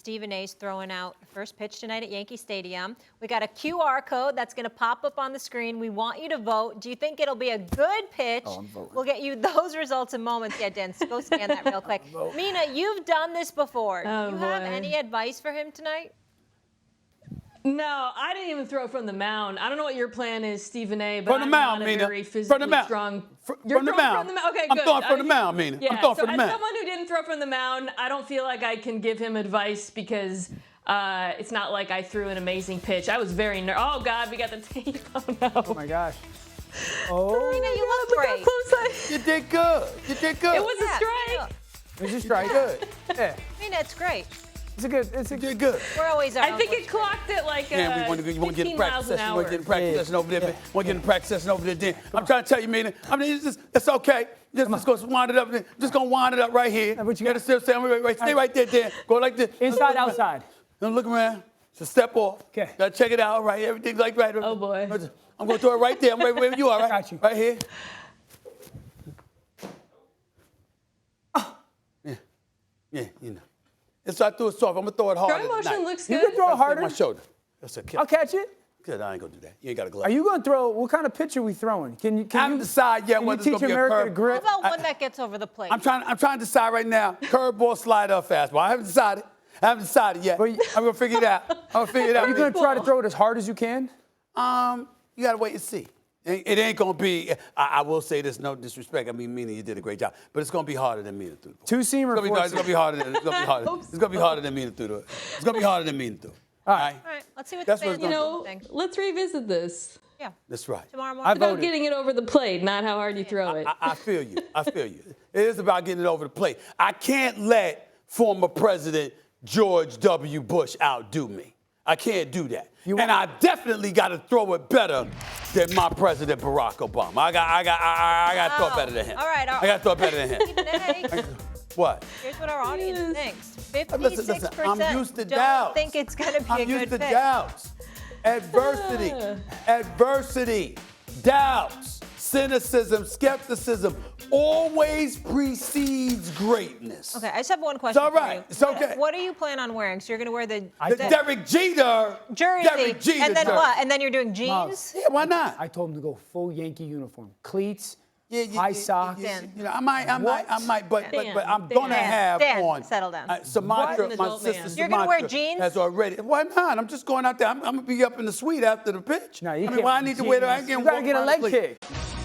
Stephen A's throwing out the first pitch tonight at Yankee Stadium. We got a QR code that's going to pop up on the screen. We want you to vote. Do you think it'll be a good pitch? Oh, I'm voting. We'll get you those results in moments. Yeah, Dan, go scan that real quick. Mina, you've done this before. Oh, Do you have boy. any advice for him tonight? No, I didn't even throw from the mound. I don't know what your plan is, Stephen A., but From the I'm mound, not a Mina. very From physically the mound. strong. You're from the mound. From the mound. Okay, I'm good. throwing from the mound, Mina. Yeah, I'm throwing so from the as mound. someone who didn't throw from the mound, I don't feel like I can give him advice because it's not like I threw an amazing pitch. I was very nervous. Oh, God, we got the tape. Oh, no. Oh my gosh. Oh, Mina, you look Look how great. close You did good. You did good. It was a strike. it's a strike. good. Yeah, Mina, it's great. it's a good. It's a You good. did good. We're always I think it clocked it like Yeah, we want to get 15 in practice miles an session. hour. We want to get in practice Yeah. session over there. Yeah. Want to get in practice session over there. Dan. I'm trying to tell you, Mina. I mean, it's okay. Just go wind it up. Just gonna wind it up right here. What you gotta still stay right there, Dan. Go like this. Inside, outside. Don't look around. Just step off. Okay. Gotta check it out. Right. Everything's like right. Oh, boy. I'm gonna throw it right there. I'm right where you are. Right. got you. Right here. Yeah, you know. And so I threw it soft. I'm gonna throw it hard. Throw motion looks You good. can throw it harder. My shoulder. That's a kill. I'll catch it. Good. I ain't gonna do that. You ain't got a glove. Are you going to throw? What kind of pitch are we throwing? Can you? I haven't decided yet Can you whether it's teach gonna be a America to curve. grip? How about one that gets over the plate? I'm trying to decide right now. Curveball, slider, or fastball. I haven't decided yet. But you- I'm gonna figure it out. I'm gonna figure it out. Are you going to try to throw it as hard as you can? You gotta wait and see. It ain't gonna be. I will say this, no disrespect. I mean, Mina, you did a great job, but it's gonna be harder than Mina through the ball. Two-seam or It's four-seam? gonna be harder. It's gonna be harder. It's gonna be harder than Mina through the. It's gonna be harder than Mina through. All right. All right, let's see what That's the what fans it's You gonna know, think. let's revisit this. Yeah, That's right. tomorrow I morning. About voted. getting it over the plate, not how hard you throw it. I feel you. I feel you. It is about getting it over the plate. I can't let former President George W. Bush outdo me. I can't do that. And I definitely got to throw it better than my President Barack Obama. I got to throw it better than him. All right, I got to throw it better than him. Hey, What? here's what our audience Yes. thinks. 56% Listen, I'm used to don't doubts. think it's going to be I'm a good used to fit. doubts. Adversity, doubts, cynicism, skepticism always precedes greatness. Okay, I just have one question all for right. you. It's okay. What do you plan on wearing? So you're going to wear the The Derek Jeter jersey, Derek Jeter and then jersey. what? And then you're doing jeans? Yeah, why not? I told him to go full Yankee uniform, cleats, Yeah, high socks. Dan. You know, I might, but I'm Dan, gonna have Dan, on. settle down. Sumatra, What? my Adult sister man. Sumatra You're gonna wear jeans? has already. Why not? I'm just going out there. I'm gonna be up in the suite after the pitch. No, you I mean, can't why I wear need to wear that? I jeans. can't You gotta walk get a around leg the place. kick.